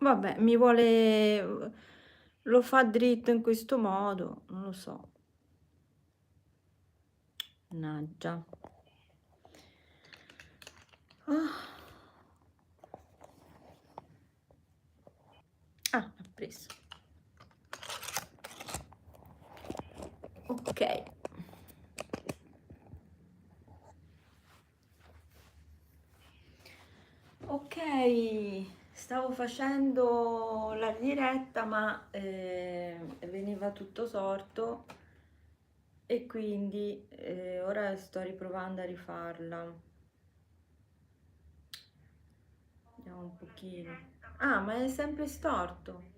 Vabbè, mi vuole lo fa dritto in questo modo, non lo so. Mannaggia. Ah, ha preso. Okay. Okay, stavo facendo la diretta ma, veniva tutto torto e quindi, ora sto riprovando a rifarla. Vediamo un pochino. Ah, ma è sempre storto.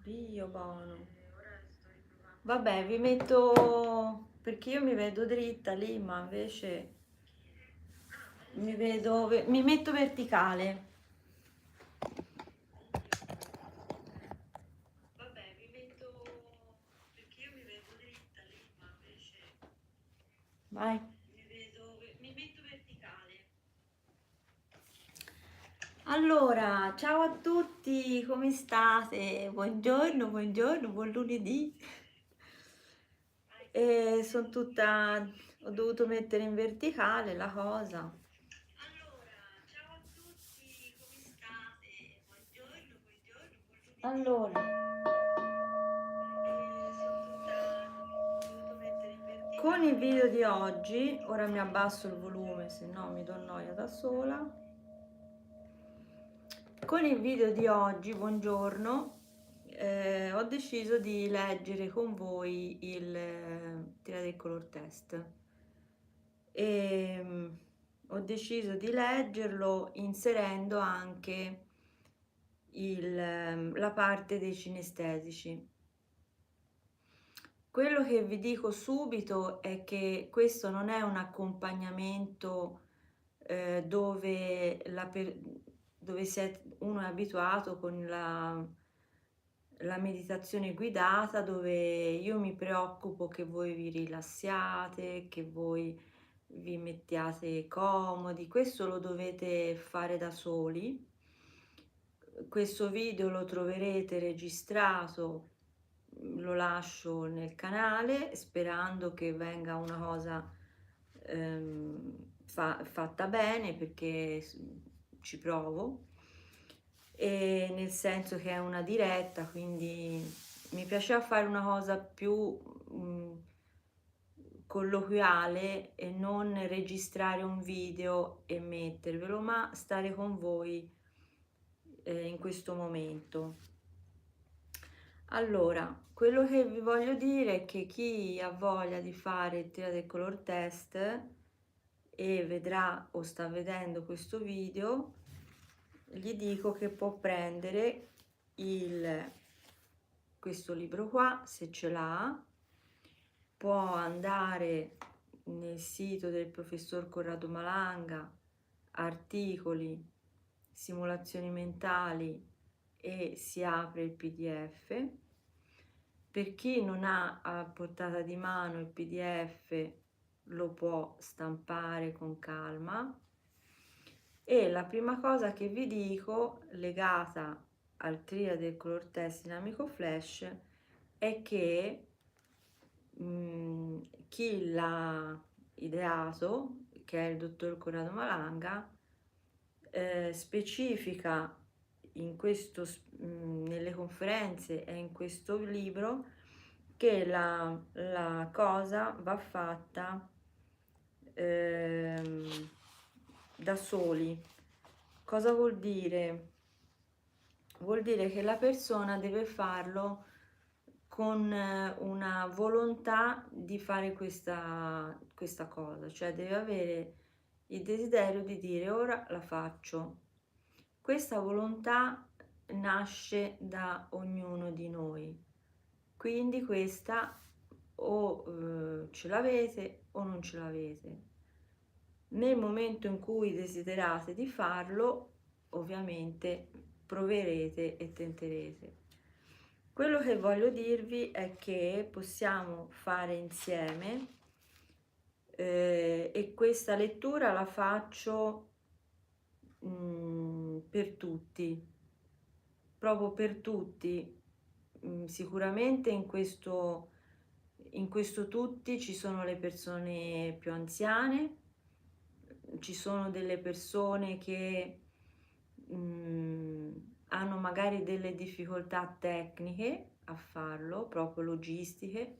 Dio buono. Vabbè, vi metto perché io mi vedo dritta lì, ma invece mi metto verticale. Vai. Allora, ciao a tutti, come state? Buongiorno, buongiorno, buon lunedì. Ho dovuto mettere in verticale la cosa. Allora, con il video di oggi, ora mi abbasso il volume, se no mi do noia da sola. Con il video di oggi, buongiorno, ho deciso di leggere con voi il Tira del Color Test e ho deciso di leggerlo inserendo anche la parte dei cinestesici. Quello che vi dico subito è che questo non è un accompagnamento dove, uno è abituato con la meditazione guidata, dove io mi preoccupo che voi vi rilassiate, che voi vi mettiate comodi. Questo lo dovete fare da soli. Questo video lo troverete registrato, lo lascio nel canale sperando che venga una cosa fatta bene, perché ci provo, e nel senso che è una diretta, quindi mi piaceva fare una cosa più colloquiale e non registrare un video e mettervelo, ma stare con voi in questo momento. Allora, quello che vi voglio dire è che chi ha voglia di fare il Tira del Color Test e vedrà o sta vedendo questo video, gli dico che può prendere questo libro qua, se ce l'ha, può andare nel sito del professor Corrado Malanga, articoli, simulazioni mentali, e si apre il PDF. Per chi non ha a portata di mano il PDF, lo può stampare con calma. E la prima cosa che vi dico, legata al Tria del Color Test Dinamico Flash, è che chi l'ha ideato, che è il dottor Corrado Malanga, specifica nelle conferenze e in questo libro che la cosa va fatta ehm, da soli. Cosa vuol dire? Vuol dire che la persona deve farlo con una volontà di fare questa cosa, cioè deve avere il desiderio di dire ora la faccio. Questa volontà nasce da ognuno di noi, quindi questa o ce l'avete o non ce l'avete. Nel momento in cui desiderate di farlo, ovviamente proverete e tenterete. Quello che voglio dirvi è che possiamo fare insieme e questa lettura la faccio per tutti, proprio per tutti. Sicuramente in questo tutti ci sono le persone più anziane, ci sono delle persone che hanno magari delle difficoltà tecniche a farlo, proprio logistiche.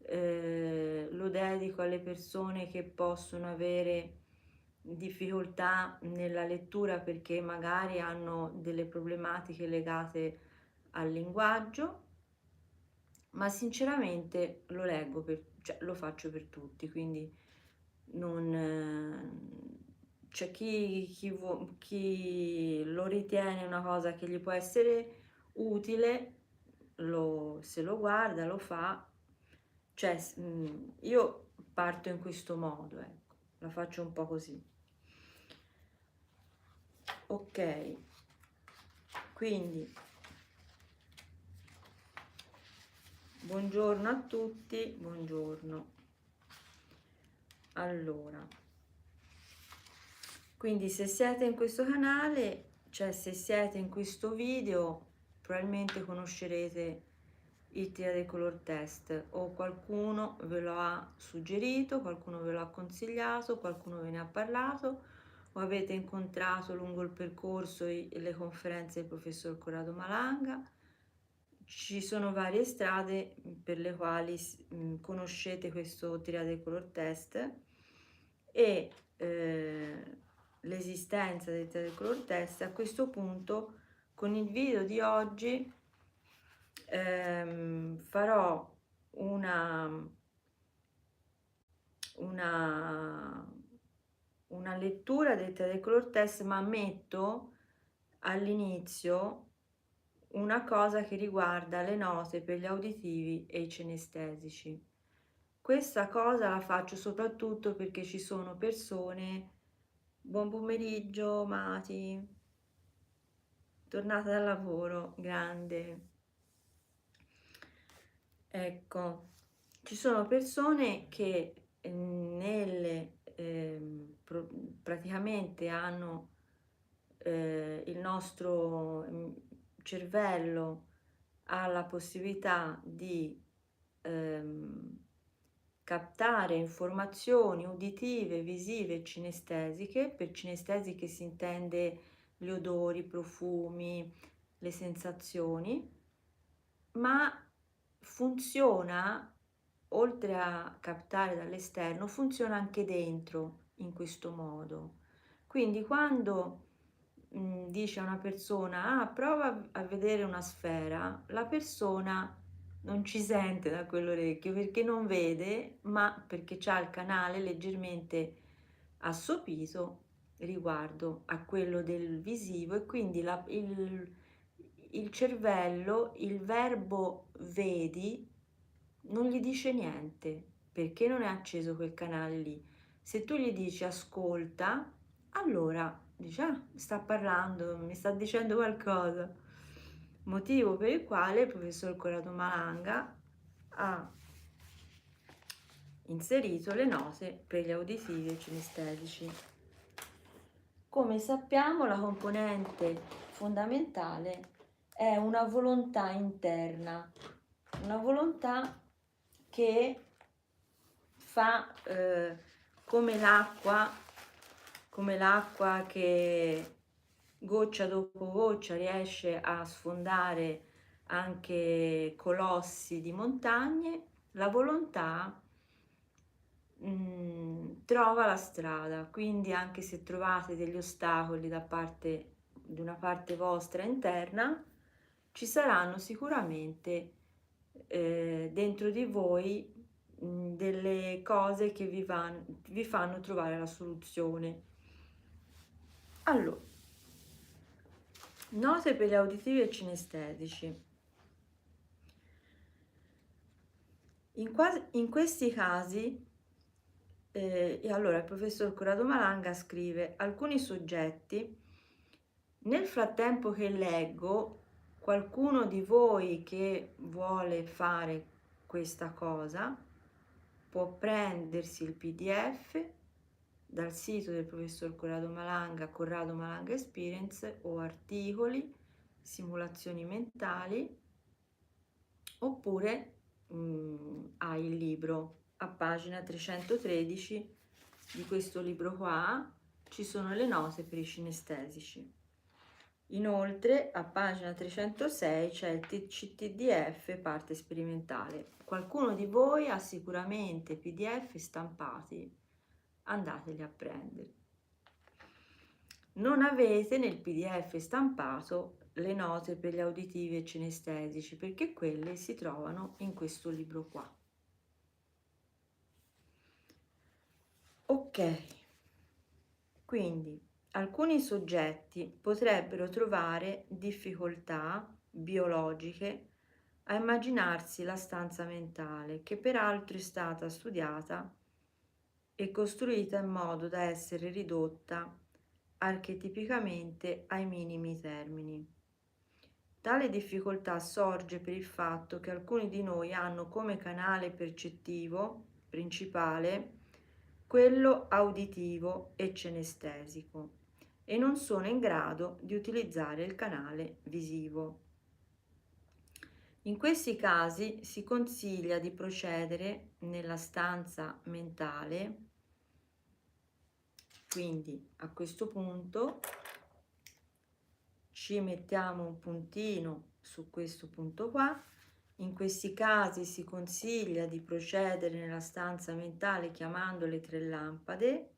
Lo dedico alle persone che possono avere difficoltà nella lettura perché magari hanno delle problematiche legate al linguaggio, ma sinceramente lo leggo cioè, lo faccio per tutti, quindi non c'è chi lo ritiene una cosa che gli può essere utile, se lo guarda, lo fa, cioè io parto in questo modo, ecco, la faccio un po' così. Ok, quindi buongiorno a tutti, buongiorno. Allora, quindi se siete in questo canale, cioè se siete in questo video, probabilmente conoscerete il Triade Color Test o qualcuno ve lo ha suggerito, qualcuno ve lo ha consigliato, qualcuno ve ne ha parlato o avete incontrato lungo il percorso le conferenze del professor Corrado Malanga. Ci sono varie strade per le quali conoscete questo Triade Color Test e l'esistenza del Triade Color Test. A questo punto, con il video di oggi farò una lettura del Triade Color Test, ma metto all'inizio una cosa che riguarda le note per gli uditivi e i cinestesici. Questa cosa la faccio soprattutto perché ci sono persone. Buon pomeriggio Mati, tornata dal lavoro, grande. Ecco, ci sono persone che praticamente hanno il nostro cervello ha la possibilità di captare informazioni uditive, visive e cinestesiche. Per cinestesiche si intende gli odori, i profumi, le sensazioni, ma funziona, oltre a captare dall'esterno, funziona anche dentro in questo modo. Quindi quando dice a una persona prova a vedere una sfera, la persona non ci sente da quell'orecchio perché non vede, ma perché c'ha il canale leggermente assopito riguardo a quello del visivo e quindi il cervello, il verbo vedi, non gli dice niente perché non è acceso quel canale lì. Se tu gli dici ascolta, allora dice sta parlando, mi sta dicendo qualcosa. Motivo per il quale il professor Corrado Malanga ha inserito le note per gli uditivi e cinestesici. Come sappiamo, la componente fondamentale è una volontà interna, una volontà che fa come l'acqua che goccia dopo goccia riesce a sfondare anche colossi di montagne, la volontà trova la strada. Quindi anche se trovate degli ostacoli da parte di una parte vostra interna, ci saranno sicuramente dentro di voi delle cose che vi fanno trovare la soluzione. Allora, note per gli uditivi e cinestesici. In questi casi, e allora il professor Corrado Malanga scrive: alcuni soggetti, nel frattempo che leggo, qualcuno di voi che vuole fare questa cosa può prendersi il PDF, dal sito del professor Corrado Malanga, Corrado Malanga Experience, o articoli, simulazioni mentali, oppure hai il libro. A pagina 313 di questo libro qua ci sono le note per i cinestesici. Inoltre a pagina 306 c'è il CTDF parte sperimentale. Qualcuno di voi ha sicuramente PDF stampati, andateli a prendere. Non avete nel PDF stampato le note per gli auditivi e cinestesici, perché quelle si trovano in questo libro qua. Ok, quindi alcuni soggetti potrebbero trovare difficoltà biologiche a immaginarsi la stanza mentale, che peraltro è stata studiata e costruita in modo da essere ridotta archetipicamente ai minimi termini. Tale difficoltà sorge per il fatto che alcuni di noi hanno come canale percettivo principale quello auditivo e cinestesico e non sono in grado di utilizzare il canale visivo. In questi casi si consiglia di procedere nella stanza mentale, quindi a questo punto ci mettiamo un puntino su questo punto qua. In questi casi si consiglia di procedere nella stanza mentale chiamando le 3 lampade,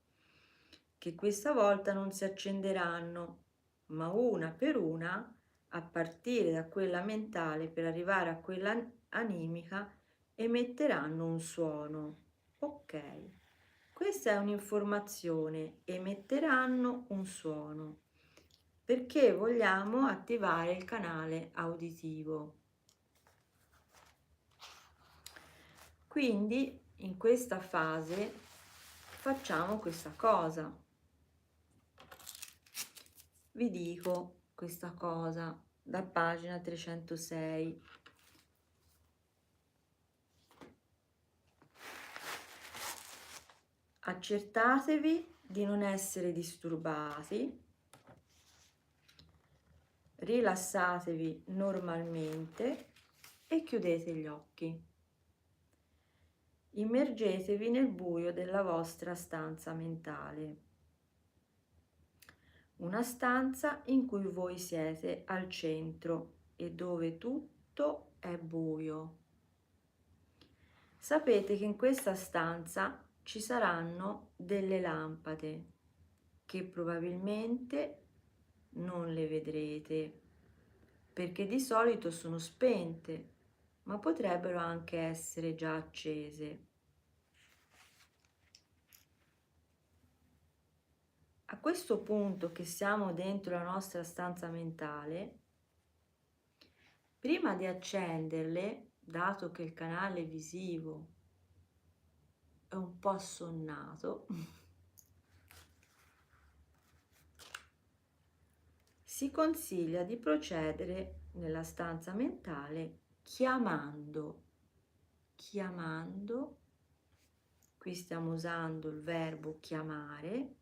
che questa volta non si accenderanno, ma una per una, a partire da quella mentale per arrivare a quella animica, emetteranno un suono. Ok, questa è un'informazione, emetteranno un suono, perché vogliamo attivare il canale auditivo. Quindi in questa fase facciamo questa cosa. Vi dico questa cosa da pagina 306. Accertatevi di non essere disturbati, rilassatevi normalmente e chiudete gli occhi. Immergetevi nel buio della vostra stanza mentale. Una stanza in cui voi siete al centro e dove tutto è buio. Sapete che in questa stanza ci saranno delle lampade che probabilmente non le vedrete, perché di solito sono spente, ma potrebbero anche essere già accese. A questo punto che siamo dentro la nostra stanza mentale, prima di accenderle, dato che il canale visivo è un po' assonnato, si consiglia di procedere nella stanza mentale chiamando, qui stiamo usando il verbo chiamare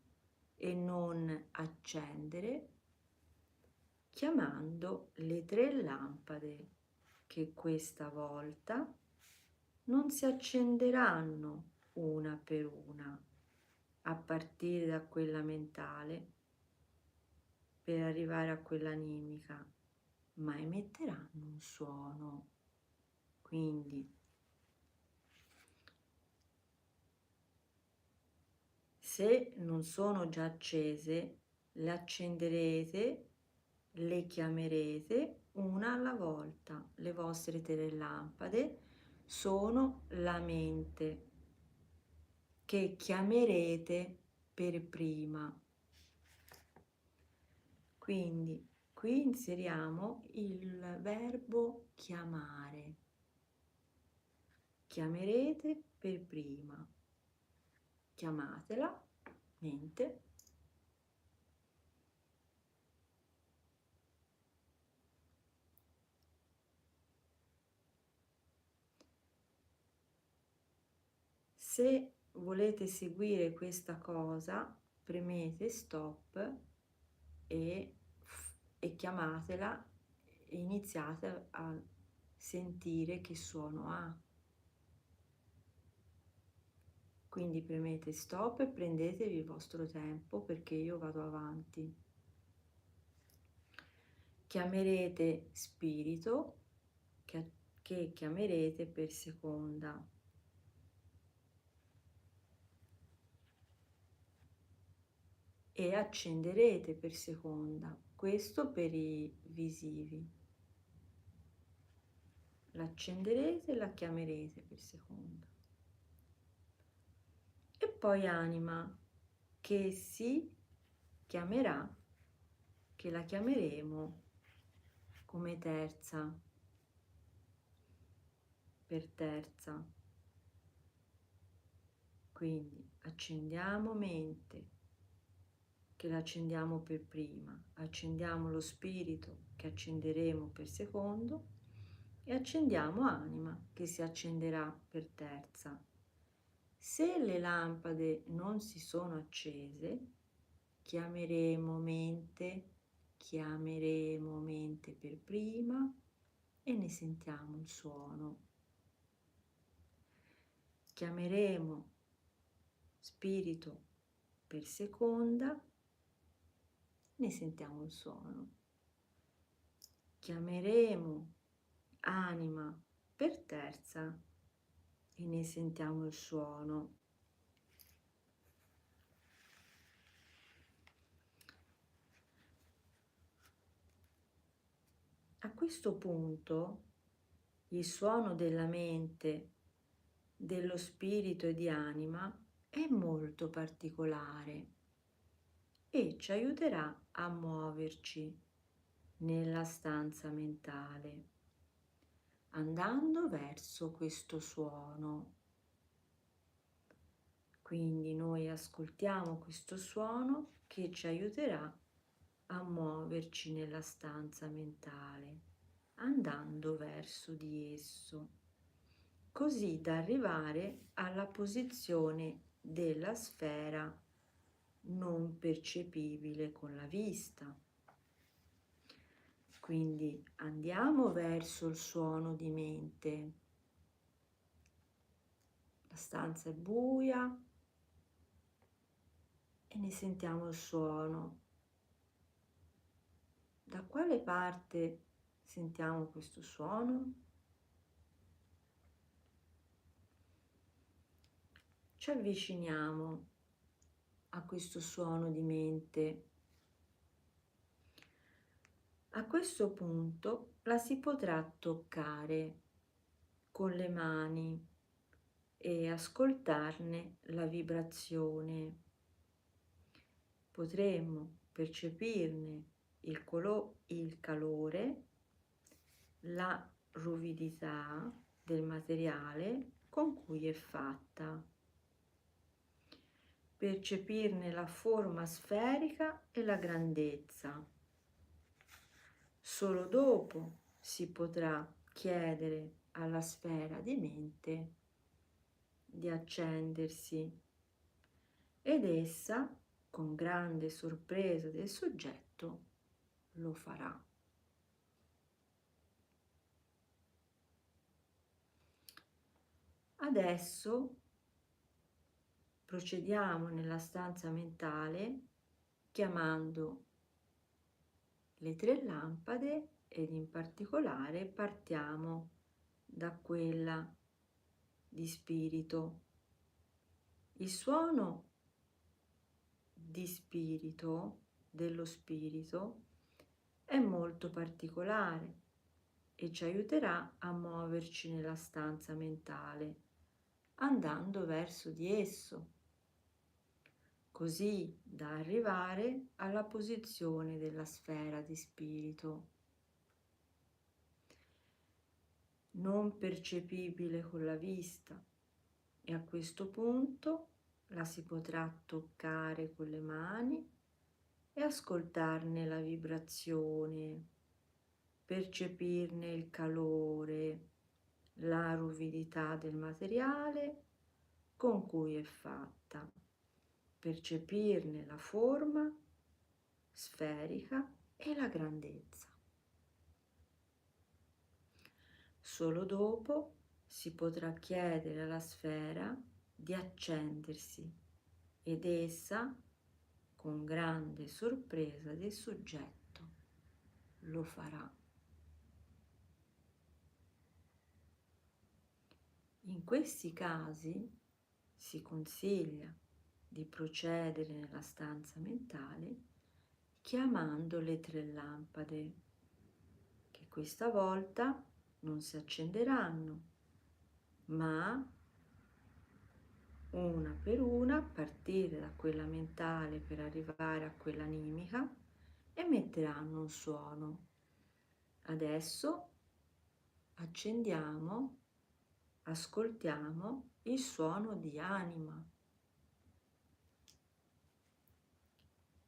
e non accendere, chiamando le 3 lampade che questa volta non si accenderanno una per una a partire da quella mentale per arrivare a quella animica, ma emetteranno un suono. Quindi se non sono già accese, le accenderete, le chiamerete una alla volta. Le vostre 3 lampade sono la mente che chiamerete per prima. Quindi qui inseriamo il verbo chiamare. Chiamerete per prima. Chiamatela, mente. Se volete seguire questa cosa, premete stop e chiamatela e iniziate a sentire che suono ha. Quindi premete stop e prendetevi il vostro tempo, perché io vado avanti. Chiamerete spirito, che chiamerete per seconda. E accenderete per seconda. Questo per i visivi. L'accenderete e la chiamerete per seconda. E poi anima, che si chiamerà, che la chiameremo come terza, per terza. Quindi accendiamo mente, che l'accendiamo per prima, accendiamo lo spirito, che accenderemo per secondo, e accendiamo anima, che si accenderà per terza. Se le lampade non si sono accese, chiameremo mente per prima e ne sentiamo il suono. Chiameremo spirito per seconda, ne sentiamo il suono. Chiameremo anima per terza e ne sentiamo il suono. A questo punto il suono della mente, dello spirito e di anima è molto particolare e ci aiuterà a muoverci nella stanza mentale, andando verso questo suono. Quindi noi ascoltiamo questo suono che ci aiuterà a muoverci nella stanza mentale, andando verso di esso, così da arrivare alla posizione della sfera non percepibile con la vista. Quindi andiamo verso il suono di mente. La stanza è buia e ne sentiamo il suono. Da quale parte sentiamo questo suono? Ci avviciniamo a questo suono di mente. A questo punto la si potrà toccare con le mani e ascoltarne la vibrazione. Potremmo percepirne il calore, la ruvidità del materiale con cui è fatta, percepirne la forma sferica e la grandezza. Solo dopo si potrà chiedere alla sfera di mente di accendersi ed essa, con grande sorpresa del soggetto, lo farà. Adesso procediamo nella stanza mentale chiamando le 3 lampade ed in particolare partiamo da quella di spirito. Il suono di spirito, dello spirito, è molto particolare e ci aiuterà a muoverci nella stanza mentale, andando verso di esso, così da arrivare alla posizione della sfera di spirito, non percepibile con la vista, e a questo punto la si potrà toccare con le mani e ascoltarne la vibrazione, percepirne il calore, la ruvidità del materiale con cui è fatta, percepirne la forma sferica e la grandezza. Solo dopo si potrà chiedere alla sfera di accendersi ed essa, con grande sorpresa del soggetto, lo farà. In questi casi si consiglia di procedere nella stanza mentale chiamando le 3 lampade, che questa volta non si accenderanno, ma una per una, a partire da quella mentale per arrivare a quella animica, emetteranno un suono. Adesso accendiamo, ascoltiamo il suono di anima.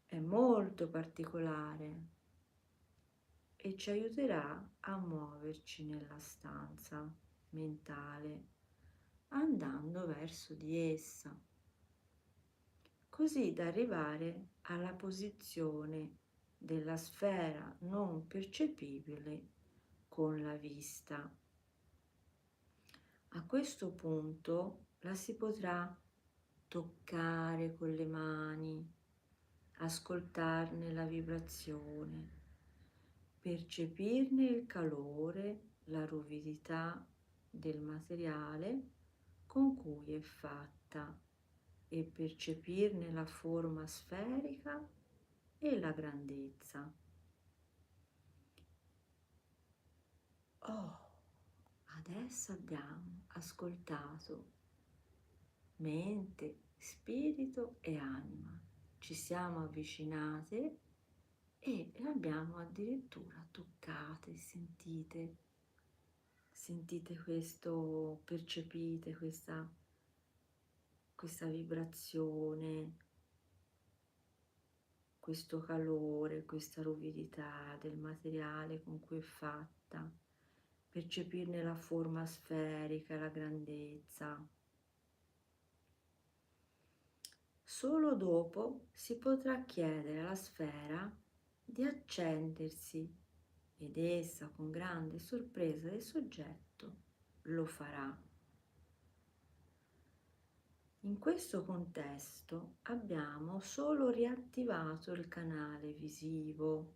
È molto particolare e ci aiuterà a muoverci nella stanza mentale, andando verso di essa, così da arrivare alla posizione della sfera non percepibile con la vista. A questo punto la si potrà toccare con le mani, ascoltarne la vibrazione, percepirne il calore, la ruvidità del materiale con cui è fatta e percepirne la forma sferica e la grandezza. Oh, adesso abbiamo ascoltato mente, spirito e anima. Ci siamo avvicinate e le abbiamo addirittura toccate, sentite questo, percepite questa vibrazione, questo calore, questa ruvidità del materiale con cui è fatta, percepirne la forma sferica, la grandezza. Solo dopo si potrà chiedere alla sfera di accendersi ed essa, con grande sorpresa del soggetto, lo farà. In questo contesto abbiamo solo riattivato il canale visivo,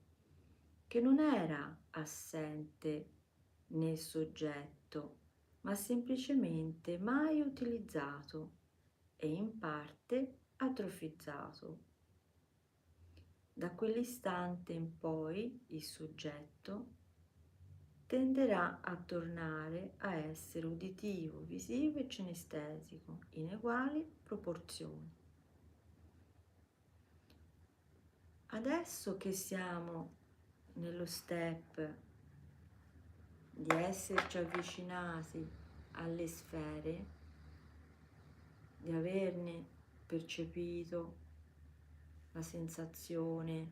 che non era assente nel soggetto, ma semplicemente mai utilizzato e in parte atrofizzato. Da quell'istante in poi il soggetto tenderà a tornare a essere uditivo, visivo e cinestesico in uguali proporzioni. Adesso che siamo nello step di esserci avvicinati alle sfere, di averne percepito la sensazione,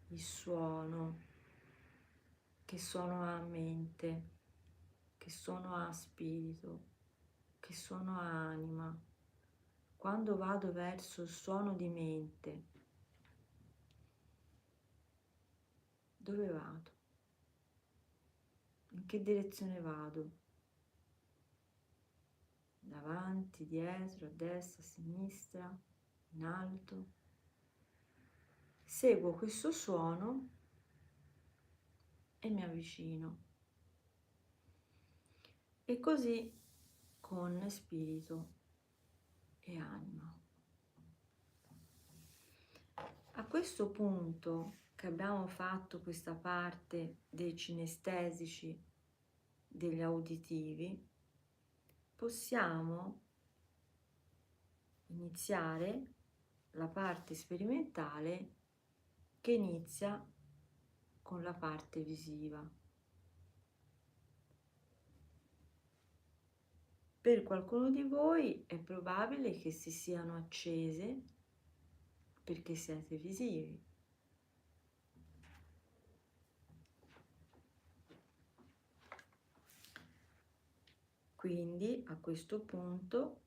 il suono, che sono a mente, che sono a spirito, che sono a anima. Quando vado verso il suono di mente, dove vado? In che direzione vado? Davanti, dietro, a destra, a sinistra, in alto? Seguo questo suono e mi avvicino. E così con spirito e anima. A questo punto che abbiamo fatto questa parte dei cinestesici, degli uditivi, possiamo iniziare la parte sperimentale che inizia con la parte visiva. Per qualcuno di voi è probabile che si siano accese perché siete visivi. Quindi a questo punto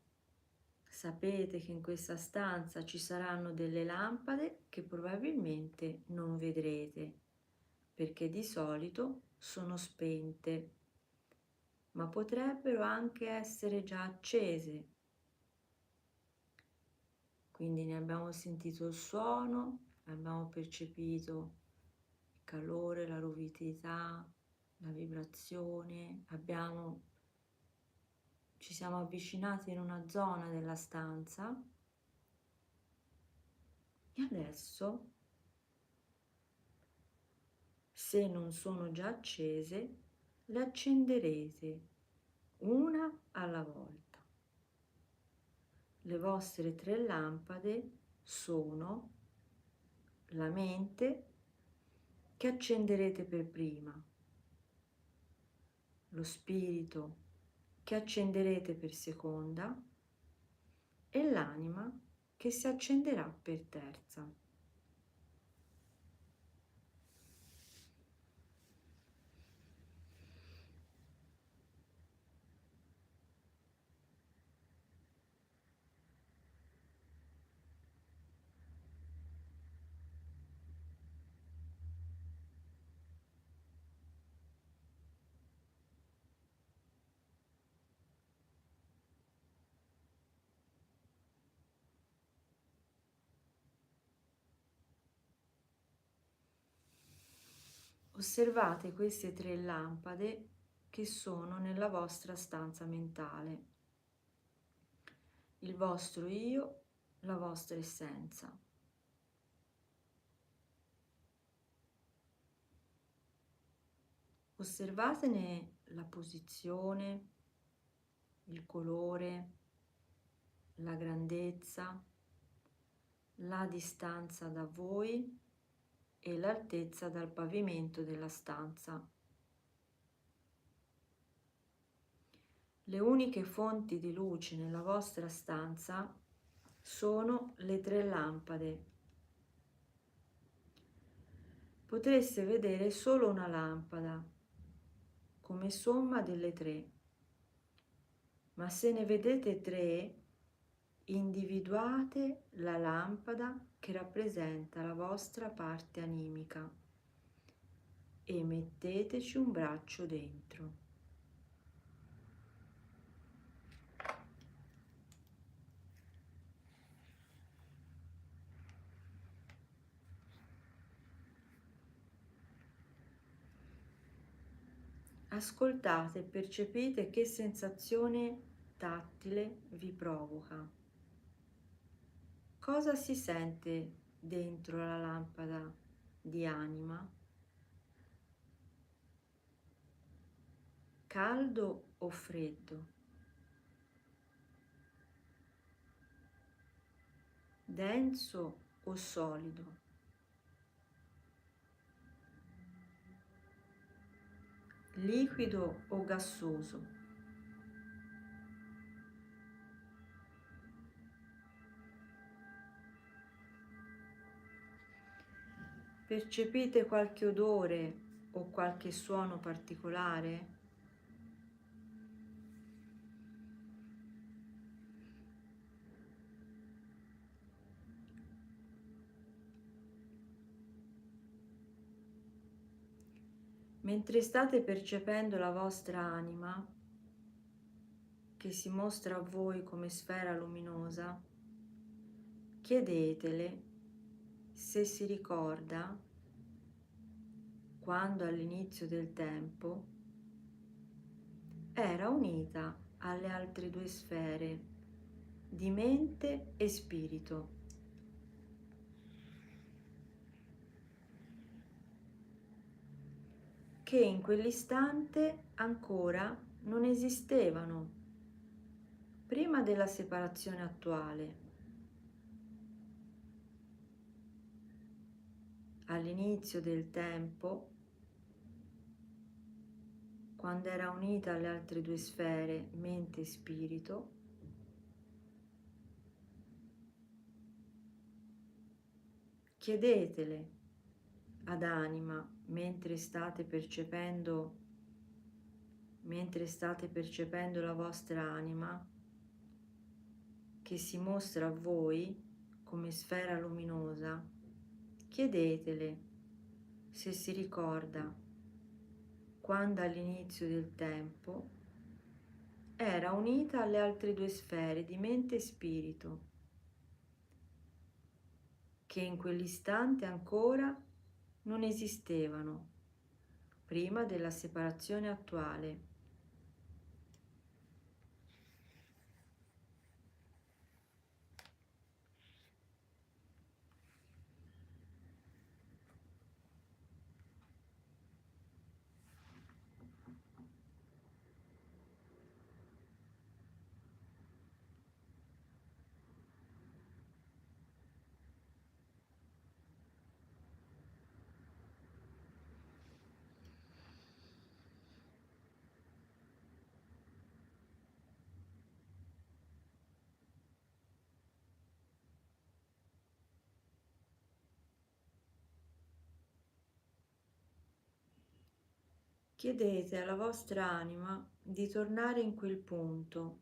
Sapete che in questa stanza ci saranno delle lampade che probabilmente non vedrete, perché di solito sono spente, ma potrebbero anche essere già accese. Quindi ne abbiamo sentito il suono, abbiamo percepito il calore, la ruvidità, la vibrazione, ci siamo avvicinati in una zona della stanza e adesso, se non sono già accese, le accenderete una alla volta. Le vostre 3 lampade sono la mente che accenderete per prima, lo spirito che accenderete per seconda e l'anima che si accenderà per terza. Osservate queste 3 lampade che sono nella vostra stanza mentale, il vostro io, la vostra essenza. Osservatene la posizione, il colore, la grandezza, la distanza da voi e l'altezza dal pavimento della stanza. Le uniche fonti di luce nella vostra stanza sono le 3 lampade. Potreste vedere solo una lampada come somma delle 3, ma se ne vedete 3, individuate la lampada che rappresenta la vostra parte animica e metteteci un braccio dentro. Ascoltate e percepite che sensazione tattile vi provoca. Cosa si sente dentro la lampada di anima? Caldo o freddo? Denso o solido? Liquido o gassoso? Percepite qualche odore o qualche suono particolare? Mentre state percependo la vostra anima, che si mostra a voi come sfera luminosa, chiedetele se si ricorda quando all'inizio del tempo era unita alle altre 2 sfere di mente e spirito. Che in quell'istante ancora non esistevano, prima della separazione attuale. All'inizio del tempo, quando era unita alle altre 2 sfere, mente e spirito, chiedetele ad anima mentre state percependo la vostra anima, che si mostra a voi come sfera luminosa, chiedetele se si ricorda quando all'inizio del tempo era unita alle altre due sfere di mente e spirito, che in quell'istante ancora non esistevano, prima della separazione attuale. Chiedete alla vostra anima di tornare in quel punto,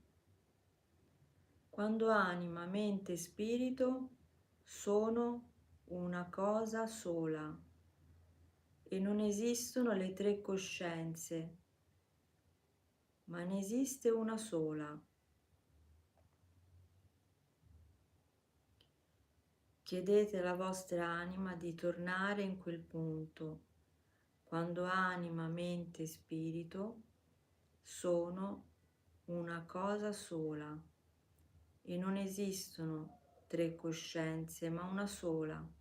quando anima, mente e spirito sono una cosa sola e non esistono le tre coscienze, ma ne esiste una sola. Chiedete alla vostra anima di tornare in quel punto, quando anima, mente e spirito sono una cosa sola e non esistono tre coscienze, ma una sola.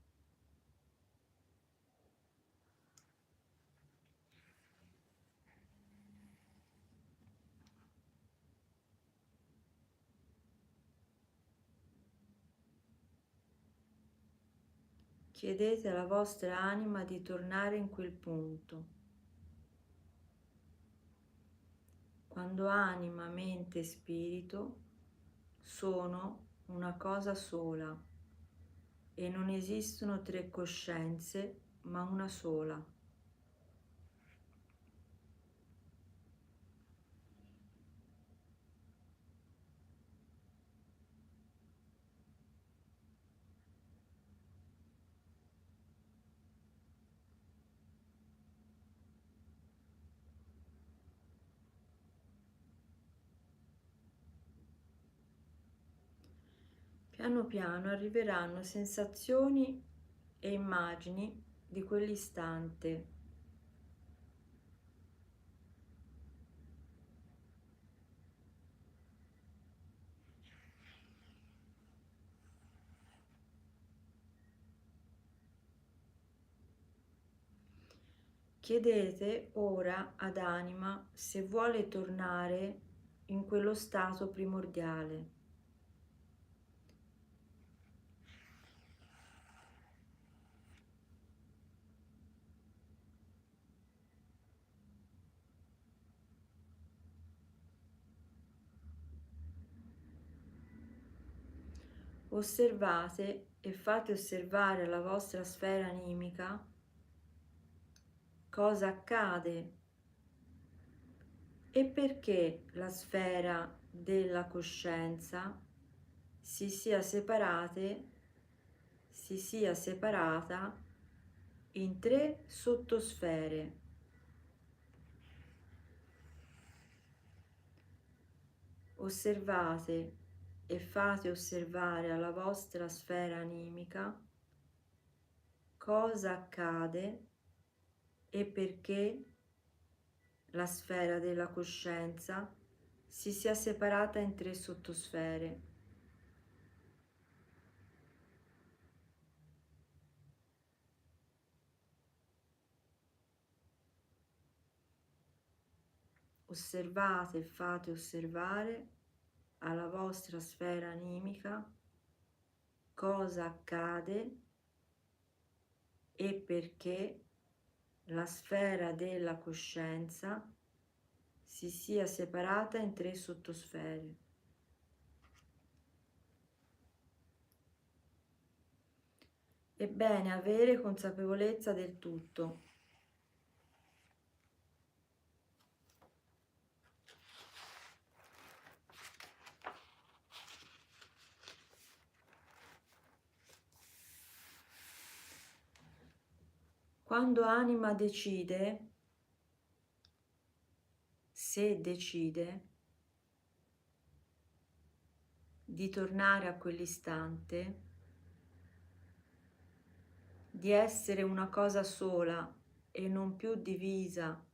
Chiedete alla vostra anima di tornare in quel punto, quando anima, mente e spirito sono una cosa sola e non esistono tre coscienze, ma una sola. Piano piano arriveranno sensazioni e immagini di quell'istante. Chiedete ora ad anima se vuole tornare in quello stato primordiale. Osservate e fate osservare alla vostra sfera animica cosa accade e perché la sfera della coscienza si sia separata in tre sottosfere. Osservate e fate osservare alla vostra sfera animica cosa accade e perché la sfera della coscienza si sia separata in tre sottosfere. Osservate e fate osservare alla vostra sfera animica cosa accade e perché la sfera della coscienza si sia separata in tre sottosfere. È bene avere consapevolezza del tutto. Quando anima decide, se decide di tornare a quell'istante, di essere una cosa sola e non più divisa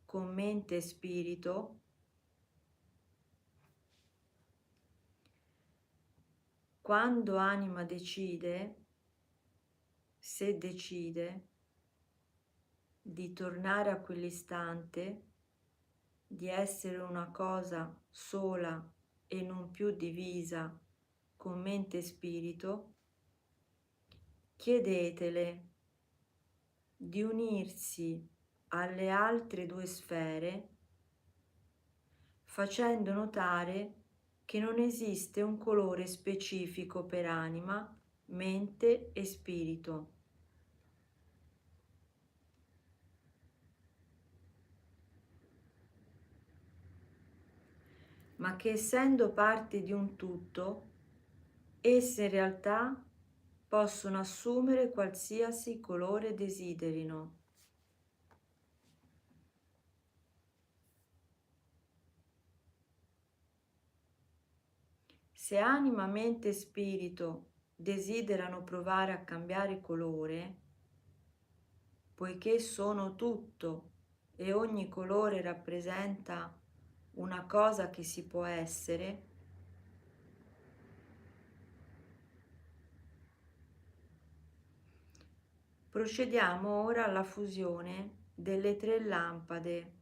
con mente e spirito, quando anima decide, se decide di tornare a quell'istante, di essere una cosa sola e non più divisa con mente e spirito, chiedetele di unirsi alle altre due sfere, facendo notare che non esiste un colore specifico per anima, mente e spirito. Ma che essendo parte di un tutto, esse in realtà possono assumere qualsiasi colore desiderino. Se anima, mente e spirito desiderano provare a cambiare colore, poiché sono tutto e ogni colore rappresenta una cosa che si può essere, procediamo ora alla fusione delle 3 lampade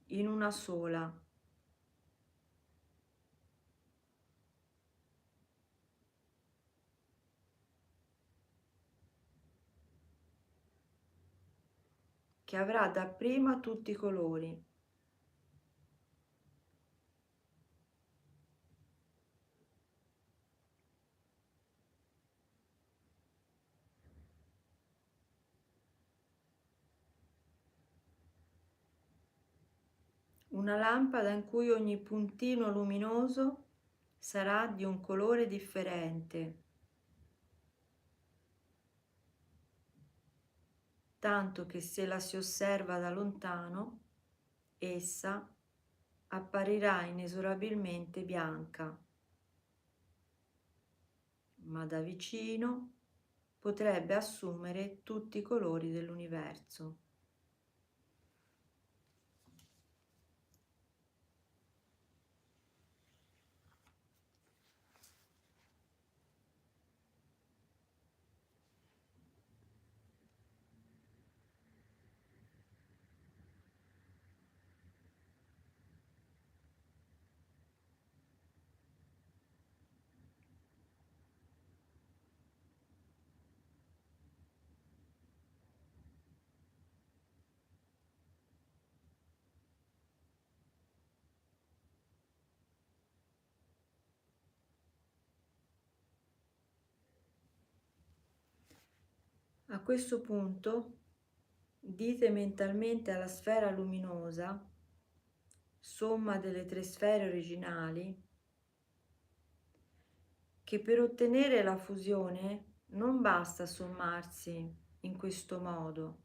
in una sola. Che avrà dapprima tutti i colori. Una lampada in cui ogni puntino luminoso sarà di un colore differente, tanto che se la si osserva da lontano, essa apparirà inesorabilmente bianca, ma da vicino potrebbe assumere tutti i colori dell'universo. A questo punto dite mentalmente alla sfera luminosa, somma delle 3 sfere originali, che per ottenere la fusione non basta sommarsi in questo modo,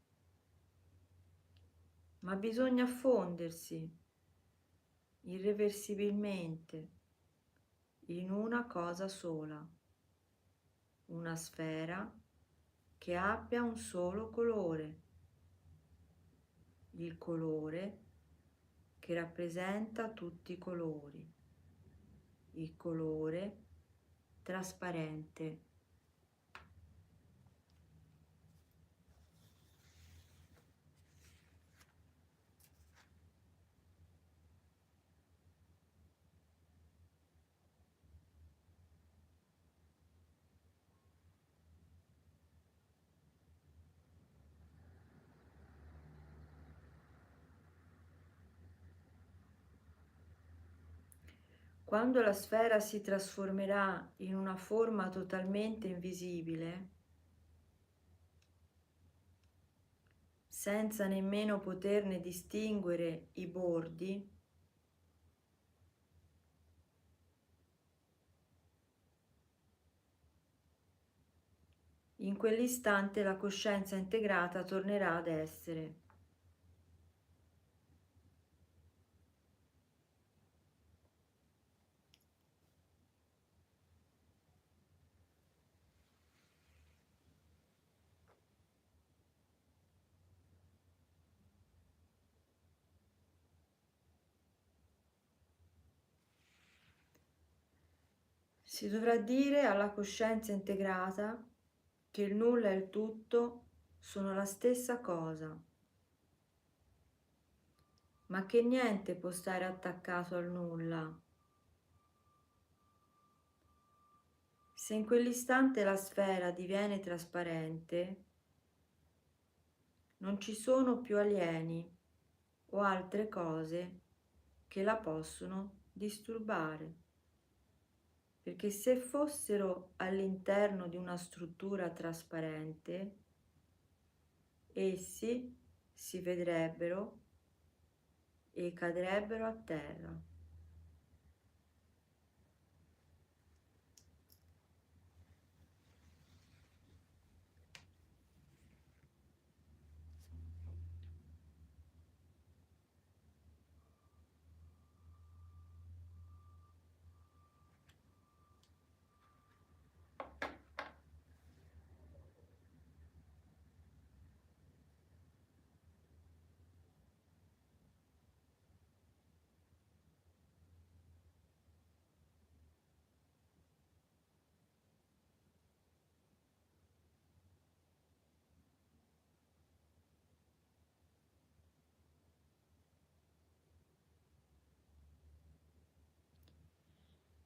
ma bisogna fondersi irreversibilmente in una cosa sola, una sfera che abbia un solo colore, il colore che rappresenta tutti i colori, il colore trasparente. Quando la sfera si trasformerà in una forma totalmente invisibile, senza nemmeno poterne distinguere i bordi, in quell'istante la coscienza integrata tornerà ad essere. Si dovrà dire alla coscienza integrata che il nulla e il tutto sono la stessa cosa, ma che niente può stare attaccato al nulla. Se in quell'istante la sfera diviene trasparente, non ci sono più alieni o altre cose che la possono disturbare, perché se fossero all'interno di una struttura trasparente, essi si vedrebbero e cadrebbero a terra.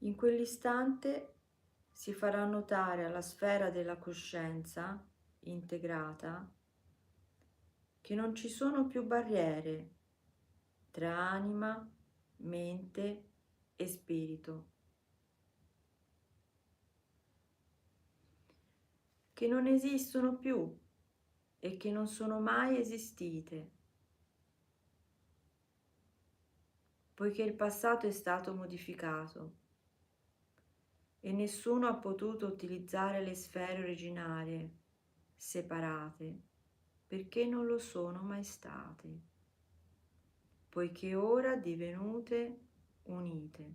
In quell'istante si farà notare alla sfera della coscienza integrata che non ci sono più barriere tra anima, mente e spirito, che non esistono più e che non sono mai esistite, poiché il passato è stato modificato e nessuno ha potuto utilizzare le sfere originarie separate perché non lo sono mai state, poiché ora divenute unite.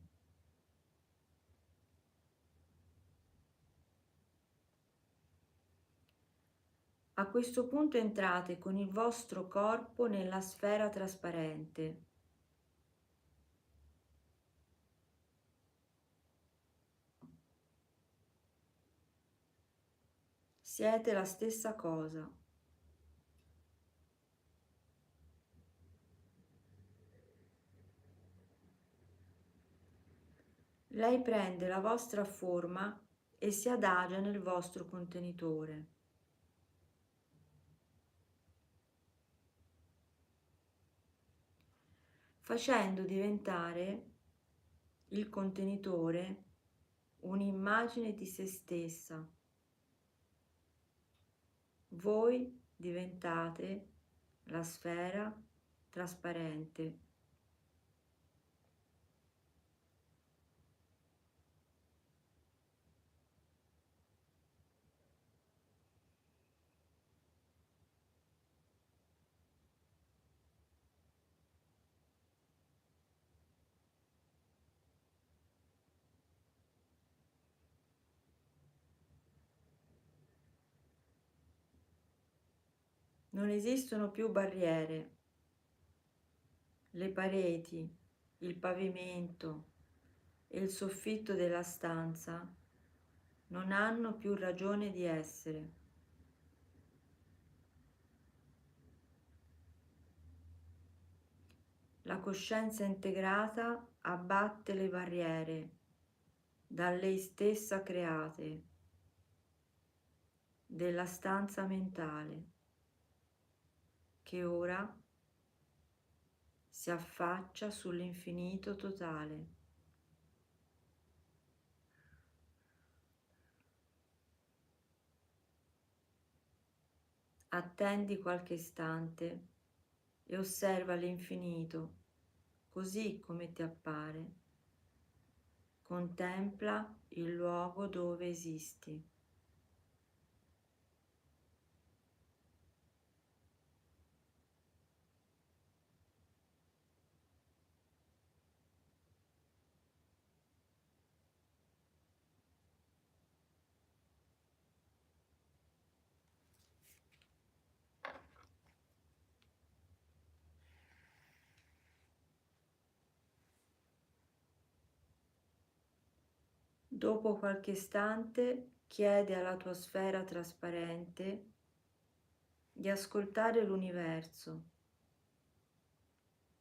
A questo punto entrate con il vostro corpo nella sfera trasparente. Siete la stessa cosa. Lei prende la vostra forma e si adagia nel vostro contenitore. Facendo diventare il contenitore un'immagine di se stessa. Voi diventate la sfera trasparente. Non esistono più barriere. Le pareti, il pavimento e il soffitto della stanza non hanno più ragione di essere. La coscienza integrata abbatte le barriere da lei stessa create della stanza mentale che ora si affaccia sull'infinito totale. Attendi qualche istante e osserva l'infinito così come ti appare. Contempla il luogo dove esisti. Dopo qualche istante chiede alla tua sfera trasparente di ascoltare l'universo,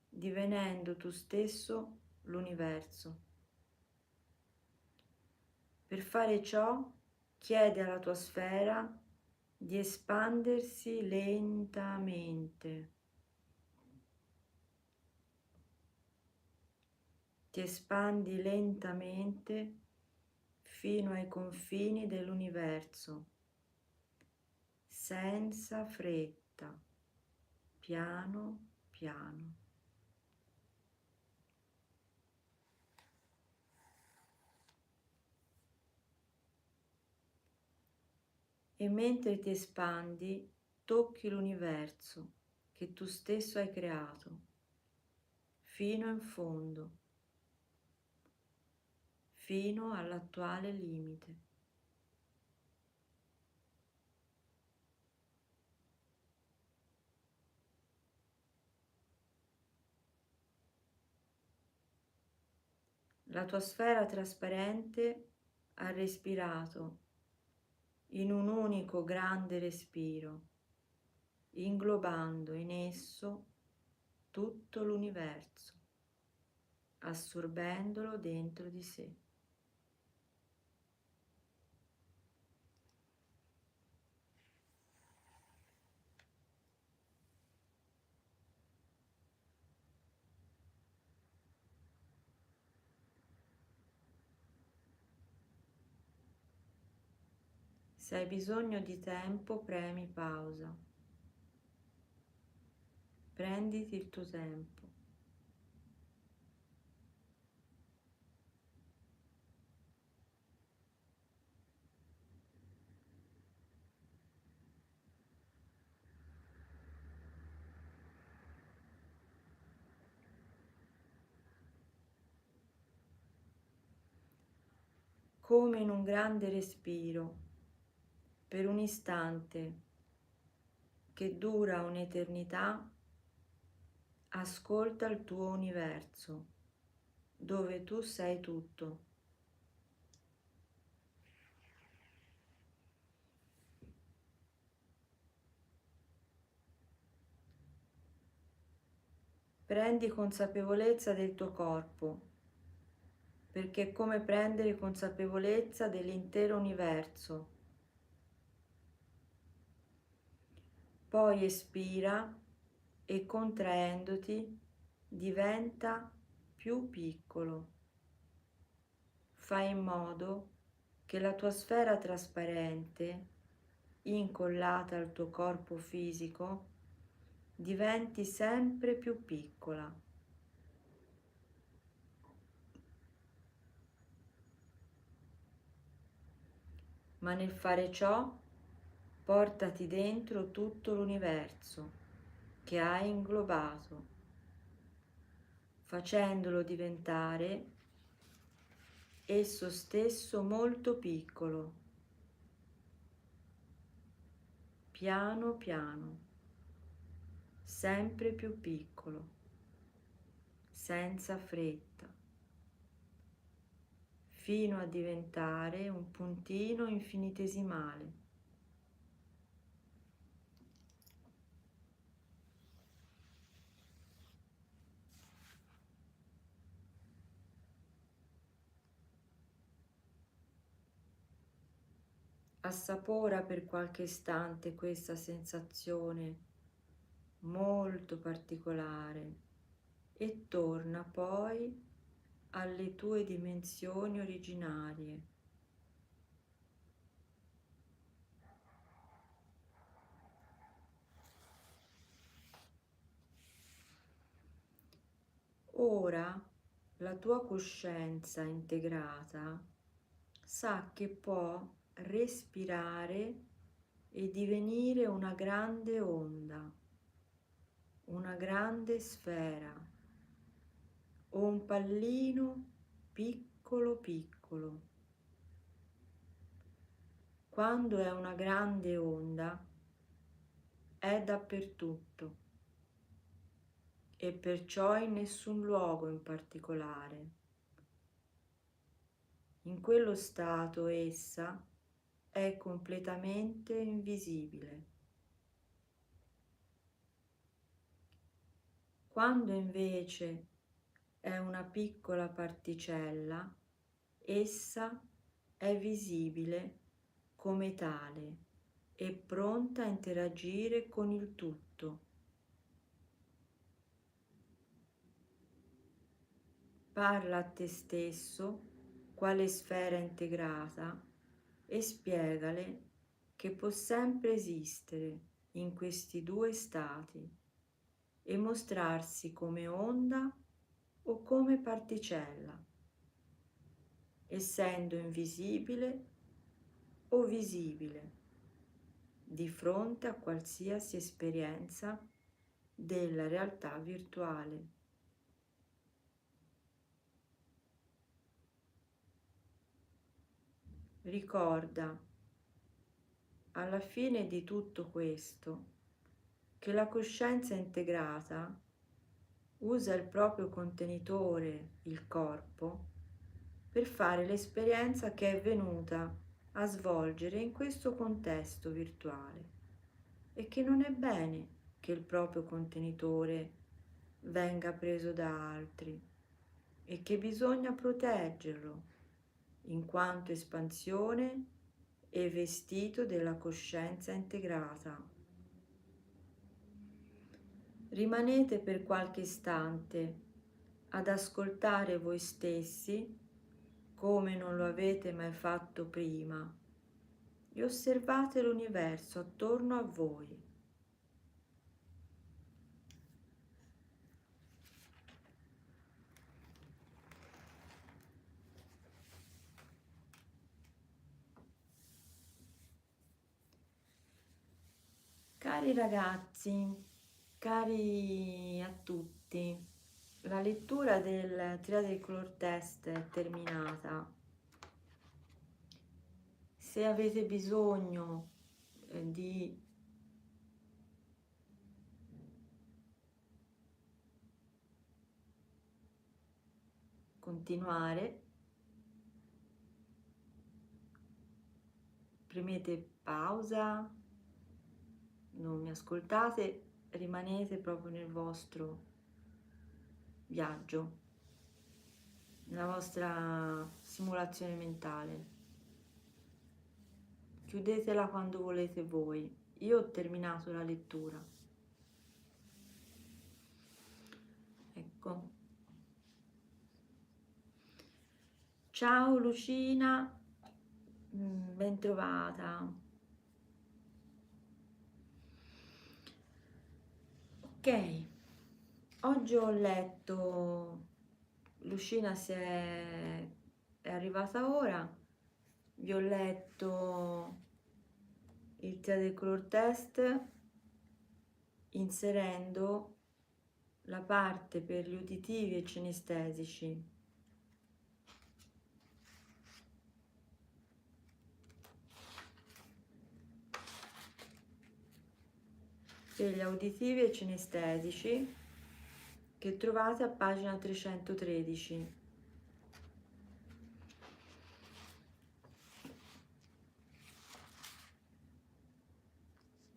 divenendo tu stesso l'universo. Per fare ciò, chiede alla tua sfera di espandersi lentamente. Ti espandi lentamente fino ai confini dell'universo, senza fretta, piano piano. E mentre ti espandi, tocchi l'universo che tu stesso hai creato, fino in fondo, fino all'attuale limite. La tua sfera trasparente ha respirato in un unico grande respiro, inglobando in esso tutto l'universo, assorbendolo dentro di sé. Se hai bisogno di tempo, premi pausa. Prenditi il tuo tempo. Come in un grande respiro, per un istante che dura un'eternità, ascolta il tuo universo, dove tu sei tutto. Prendi consapevolezza del tuo corpo, perché è come prendere consapevolezza dell'intero universo. Poi espira e contraendoti diventa più piccolo. Fai in modo che la tua sfera trasparente, incollata al tuo corpo fisico, diventi sempre più piccola. Ma nel fare ciò, portati dentro tutto l'universo che hai inglobato, facendolo diventare esso stesso molto piccolo, piano piano, sempre più piccolo, senza fretta, fino a diventare un puntino infinitesimale. Assapora per qualche istante questa sensazione molto particolare e torna poi alle tue dimensioni originarie. Ora la tua coscienza integrata sa che può respirare e divenire una grande onda, una grande sfera o un pallino piccolo piccolo. Quando è una grande onda è dappertutto e perciò in nessun luogo in particolare. In quello stato essa è completamente invisibile. Quando invece è una piccola particella, essa è visibile come tale e pronta a interagire con il tutto. Parla a te stesso, quale sfera integrata, e spiegale che può sempre esistere in questi due stati e mostrarsi come onda o come particella, essendo invisibile o visibile, di fronte a qualsiasi esperienza della realtà virtuale. Ricorda, alla fine di tutto questo, che la coscienza integrata usa il proprio contenitore, il corpo, per fare l'esperienza che è venuta a svolgere in questo contesto virtuale e che non è bene che il proprio contenitore venga preso da altri e che bisogna proteggerlo in quanto espansione e vestito della coscienza integrata. Rimanete per qualche istante ad ascoltare voi stessi come non lo avete mai fatto prima e osservate l'universo attorno a voi. Cari ragazzi, cari a tutti, la lettura del Triade Color Test è terminata. Se avete bisogno di continuare, premete pausa, non mi ascoltate, rimanete proprio nel vostro viaggio, nella vostra simulazione mentale. Chiudetela quando volete voi. Io ho terminato la lettura. Ecco. Ciao Lucina, ben trovata. Ok, oggi ho letto, Lucina è arrivata ora, vi ho letto il Triade Color Test inserendo la parte per gli uditivi e cinestesici. Per gli uditivi e cinestesici che trovate a pagina 313.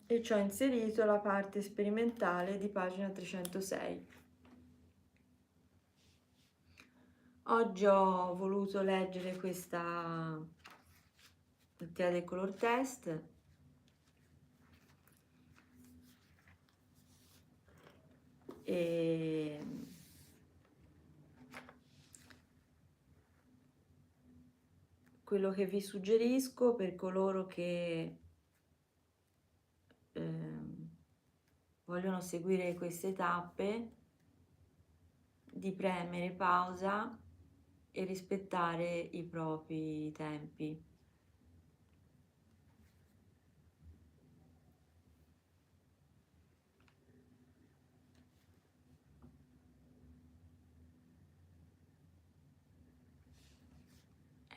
E ci ho inserito la parte sperimentale di pagina 306. Oggi ho voluto leggere questa Triade Color Test e quello che vi suggerisco per coloro che vogliono seguire queste tappe, di premere pausa e rispettare i propri tempi.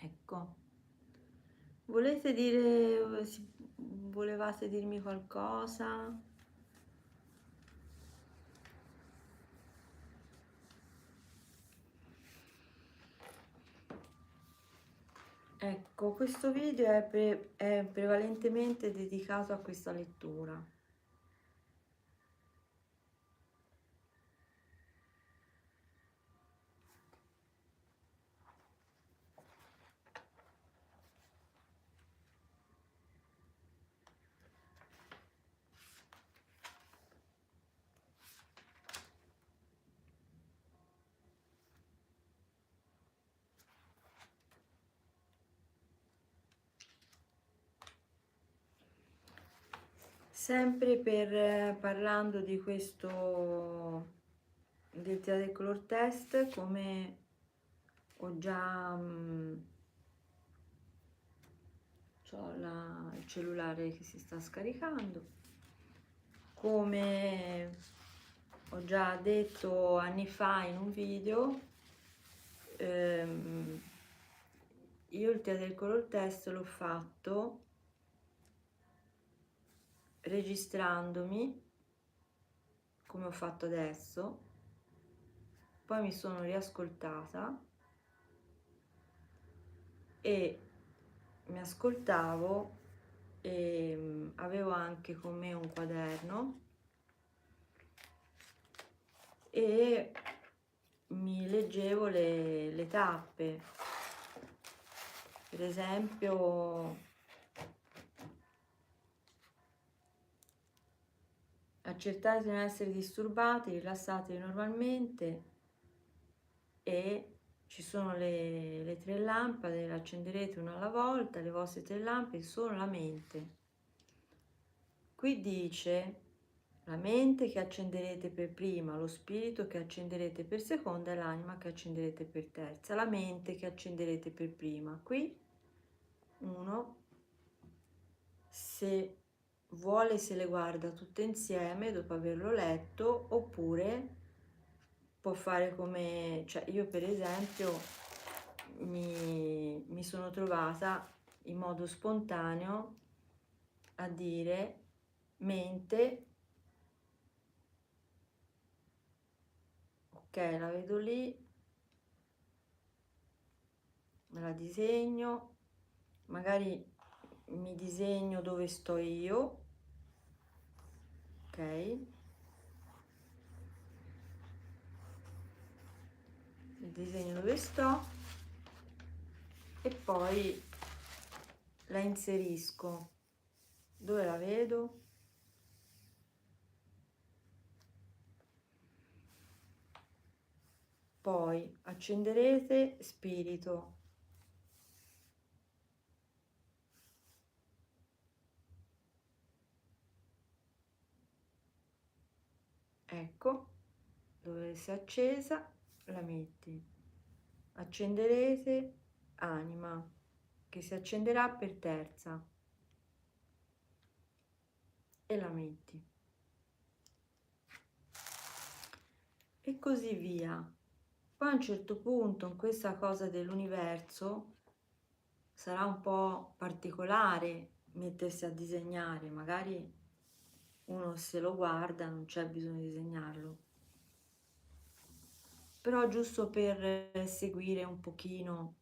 Ecco, volevate dirmi qualcosa? Ecco, questo video è prevalentemente dedicato a questa lettura. Sempre parlando di questo del Teatro Color Test, come ho già c'ho il cellulare che si sta scaricando, come ho già detto anni fa in un video, io il Teatro Color Test l'ho fatto registrandomi come ho fatto adesso, poi mi sono riascoltata e mi ascoltavo e avevo anche con me un quaderno e mi leggevo le tappe, per esempio accertate di non essere disturbati, rilassatevi normalmente, e ci sono le tre lampade, le accenderete una alla volta, le vostre tre lampade sono la mente. Qui dice la mente che accenderete per prima, lo spirito che accenderete per seconda e l'anima che accenderete per terza. La mente che accenderete per prima. Qui uno, se vuole, se le guarda tutte insieme dopo averlo letto, oppure può fare come, cioè io per esempio mi sono trovata in modo spontaneo a dire mente, ok, la vedo lì, me la disegno, magari mi disegno dove sto io, ok, mi disegno dove sto e poi la inserisco. Dove la vedo? Poi accenderete spirito. Ecco, dove si è accesa, la metti. Accenderete anima, che si accenderà per terza, e la metti. E così via. Poi a un certo punto in questa cosa dell'universo sarà un po' particolare mettersi a disegnare, magari uno se lo guarda non c'è bisogno di disegnarlo, però giusto per seguire un pochino,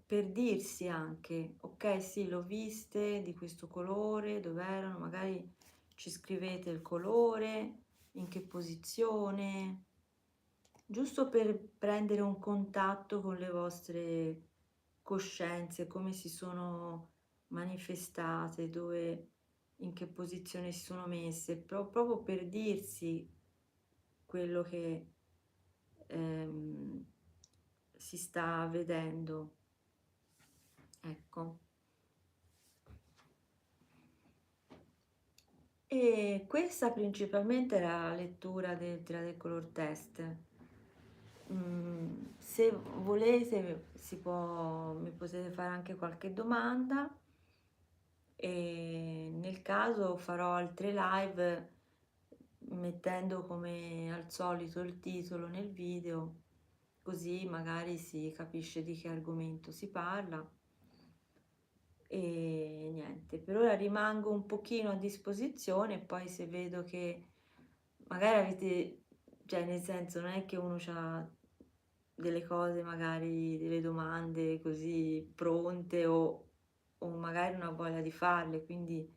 per dirsi anche, ok, sì, l'ho viste di questo colore, dove erano, magari ci scrivete il colore, in che posizione, giusto per prendere un contatto con le vostre coscienze, come si sono manifestate, dove, in che posizione si sono messe, proprio per dirsi quello che si sta vedendo. Ecco. E questa principalmente era la lettura del color test. Se volete mi potete fare anche qualche domanda e nel caso farò altre live mettendo come al solito il titolo nel video, così magari si capisce di che argomento si parla. E niente, per ora rimango un pochino a disposizione, poi se vedo che magari avete, cioè nel senso non è che uno c'ha delle cose, magari delle domande così pronte o magari una voglia di farle, quindi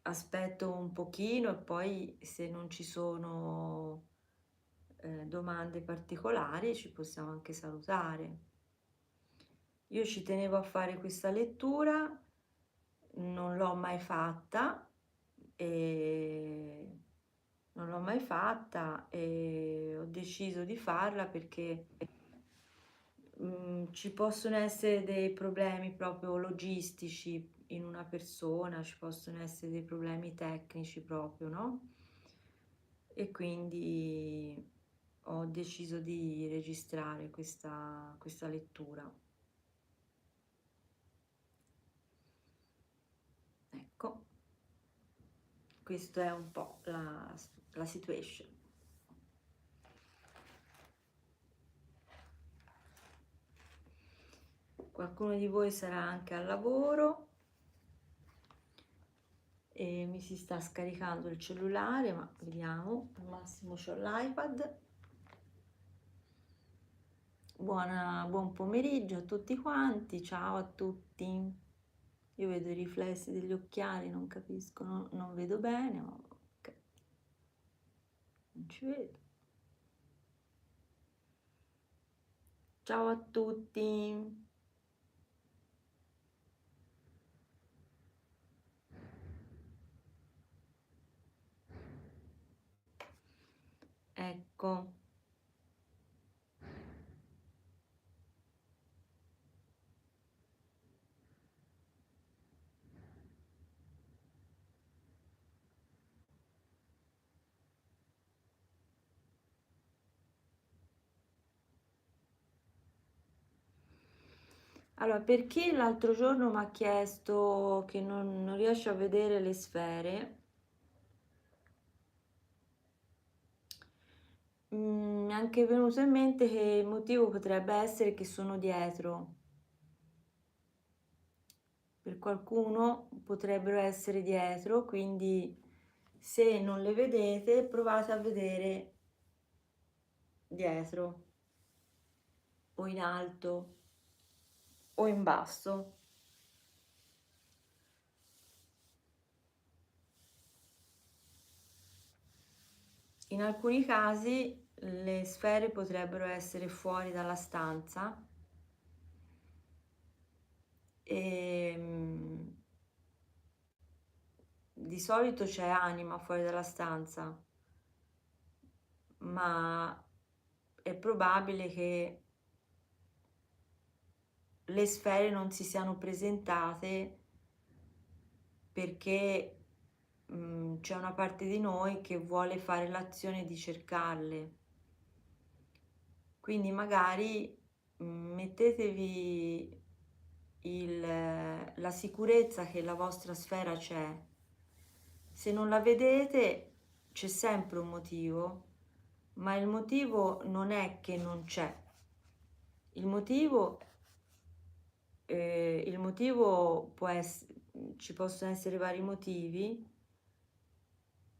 aspetto un pochino e poi se non ci sono domande particolari ci possiamo anche salutare. Io ci tenevo a fare questa lettura, non l'ho mai fatta e non l'ho mai fatta e ho deciso di farla perché ci possono essere dei problemi proprio logistici in una persona, ci possono essere dei problemi tecnici proprio, no? E quindi ho deciso di registrare questa lettura. Ecco, questa è un po' la situation. Qualcuno di voi sarà anche al lavoro e mi si sta scaricando il cellulare, ma vediamo, al massimo c'ho l'iPad. Buon pomeriggio a tutti quanti, ciao a tutti. Io vedo i riflessi degli occhiali, non capisco, non vedo bene, ma ok, non ci vedo. Ciao a tutti. Ecco. Allora, per chi l'altro giorno mi ha chiesto che non riesce a vedere le sfere, mi è anche venuto in mente che il motivo potrebbe essere che sono dietro. Per qualcuno potrebbero essere dietro, quindi se non le vedete provate a vedere dietro o in alto o in basso. In alcuni casi le sfere potrebbero essere fuori dalla stanza e di solito c'è anima fuori dalla stanza, ma è probabile che le sfere non si siano presentate perché c'è una parte di noi che vuole fare l'azione di cercarle. Quindi magari mettetevi la sicurezza che la vostra sfera c'è. Se non la vedete c'è sempre un motivo, ma il motivo non è che non c'è. Il motivo può essere, ci possono essere vari motivi,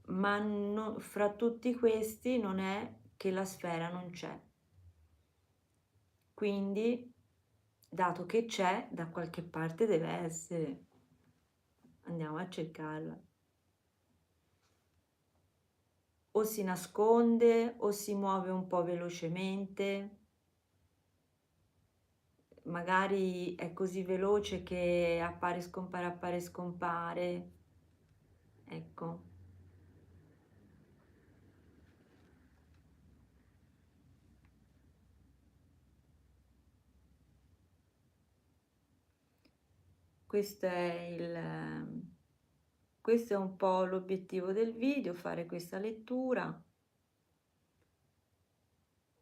ma fra tutti questi non è che la sfera non c'è. Quindi, dato che c'è, da qualche parte deve essere. Andiamo a cercarla. O si nasconde o si muove un po' velocemente. Magari è così veloce che appare, scompare. Ecco. Questo è questo è un po' l'obiettivo del video, fare questa lettura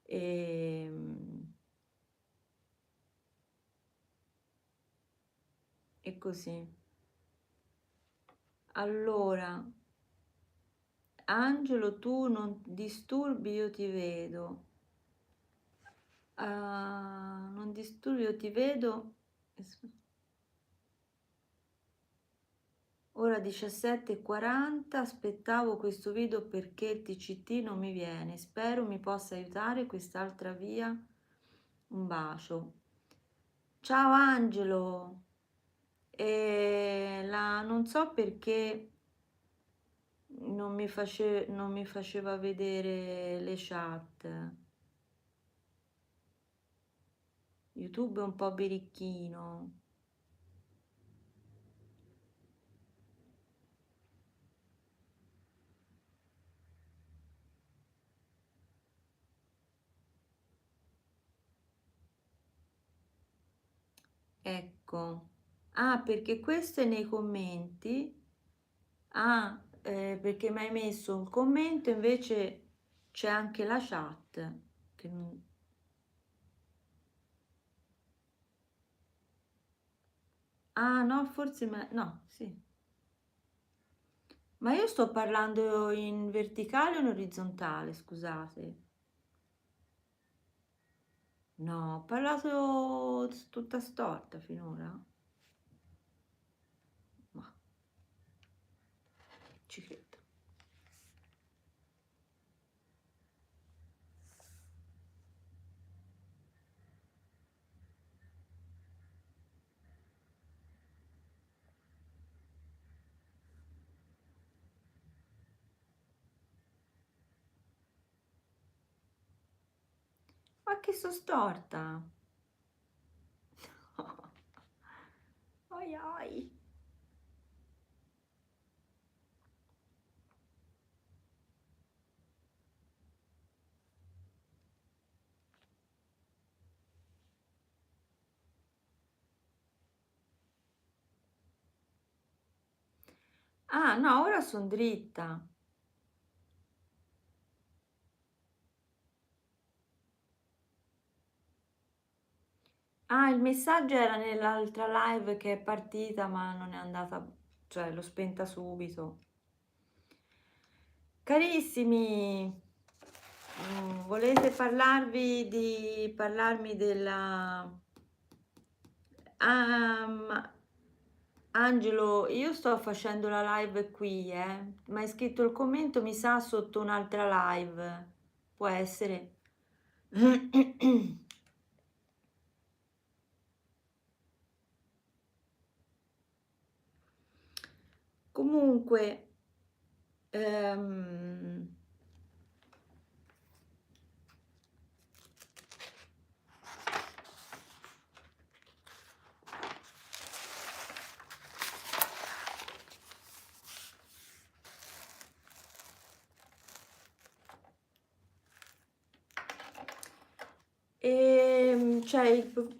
e così. Allora, Angelo, tu non disturbi, io ti vedo. Non disturbi, io ti vedo. Ora 17:40, aspettavo questo video perché il TCT non mi viene. Spero mi possa aiutare quest'altra via. Un bacio. Ciao Angelo. Non so perché non mi faceva vedere le chat. YouTube è un po' birichino. Ecco. Ah, perché questo è nei commenti. Ah, perché mi hai messo un commento, invece c'è anche la chat. Che non- Ah, no, forse... No, sì. Ma io sto parlando in verticale o in orizzontale, scusate. No, ho parlato tutta storta finora. Ma ci credo. Ma che so storta? Oi, oi. Ah, no, ora sono dritta. Ah, il messaggio era nell'altra live che è partita, ma non è andata, cioè l'ho spenta subito. Carissimi, volete parlarmi della... Angelo, io sto facendo la live qui, ma hai scritto il commento, mi sa, sotto un'altra live. Può essere? Comunque, ehm, cioè,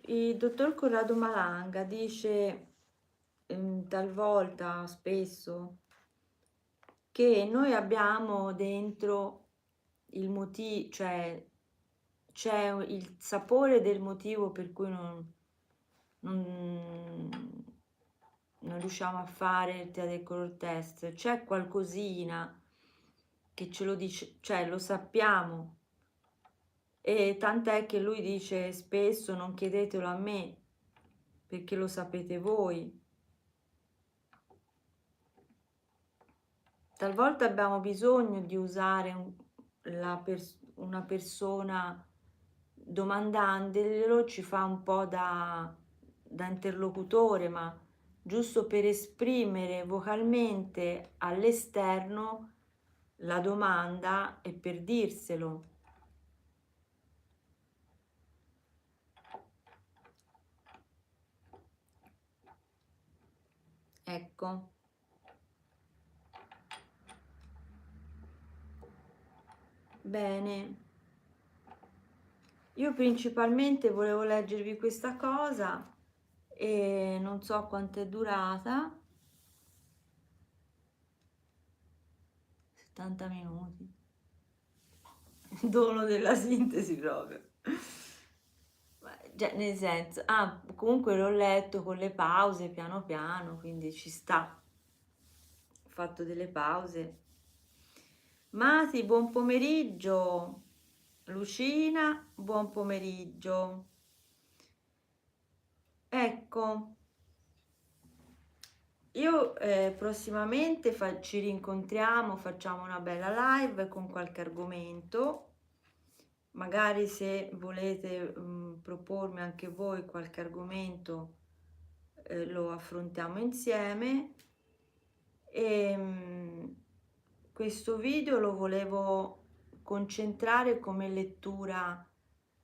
il dottor Corrado Malanga dice talvolta, spesso, che noi abbiamo dentro il motivo, cioè c'è il sapore del motivo per cui non, non riusciamo a fare il Teatro del Color Test, c'è qualcosina che ce lo dice, cioè lo sappiamo, e tant'è che lui dice spesso non chiedetelo a me perché lo sapete voi. Talvolta abbiamo bisogno di usare una persona domandandolo, ci fa un po' da interlocutore, ma giusto per esprimere vocalmente all'esterno la domanda e per dirselo. Ecco. Bene. Io principalmente volevo leggervi questa cosa e non so quanto è durata. 70 minuti. Dono della sintesi proprio. Cioè, nel senso, comunque l'ho letto con le pause piano piano, quindi ci sta. Ho fatto delle pause. Mati, buon pomeriggio. Lucina, buon pomeriggio. Ecco, Io prossimamente ci rincontriamo, facciamo una bella live con qualche argomento. Magari se volete propormi anche voi qualche argomento, lo affrontiamo insieme. E questo video lo volevo concentrare come lettura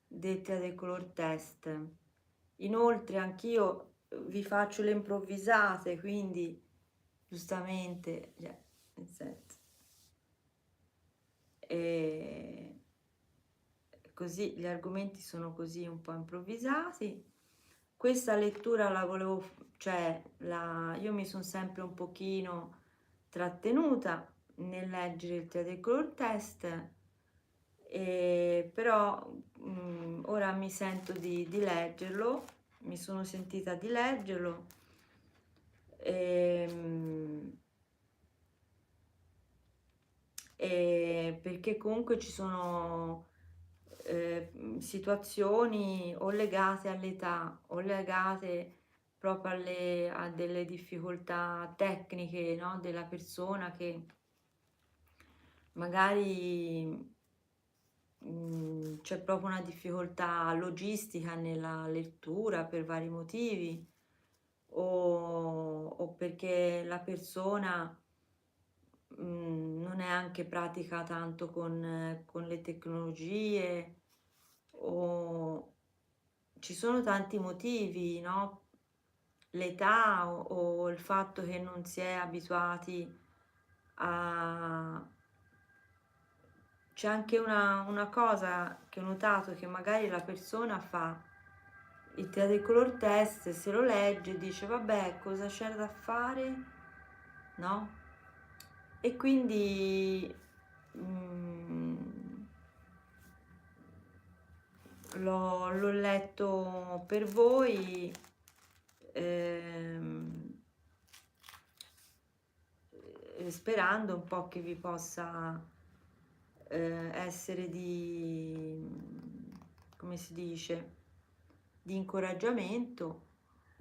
del Tricolor Test. Inoltre anch'io vi faccio le improvvisate, quindi giustamente, nel senso, così gli argomenti sono così un po' improvvisati. Questa lettura la volevo, cioè io mi sono sempre un pochino trattenuta nel leggere il Tricolor Test, però ora mi sento di leggerlo, mi sono sentita di leggerlo. Perché comunque ci sono situazioni o legate all'età o legate proprio a delle difficoltà tecniche, no? Della persona che magari c'è proprio una difficoltà logistica nella lettura per vari motivi o perché la persona non è anche pratica tanto con le tecnologie o ci sono tanti motivi, no? L'età o il fatto che non si è abituati a... C'è anche una cosa che ho notato, che magari la persona fa il Tricolor Test, se lo legge e dice vabbè, cosa c'era da fare, no? E quindi l'ho letto per voi, sperando un po' che vi possa essere come si dice, di incoraggiamento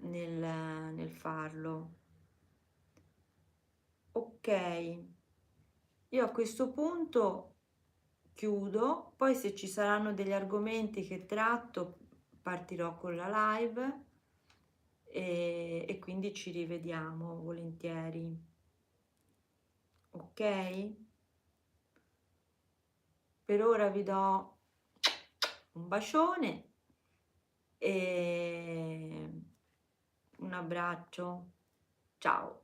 nel farlo. Ok, io a questo punto chiudo, poi se ci saranno degli argomenti che tratto partirò con la live e quindi ci rivediamo volentieri. Ok? Per ora vi do un bacione e un abbraccio. Ciao!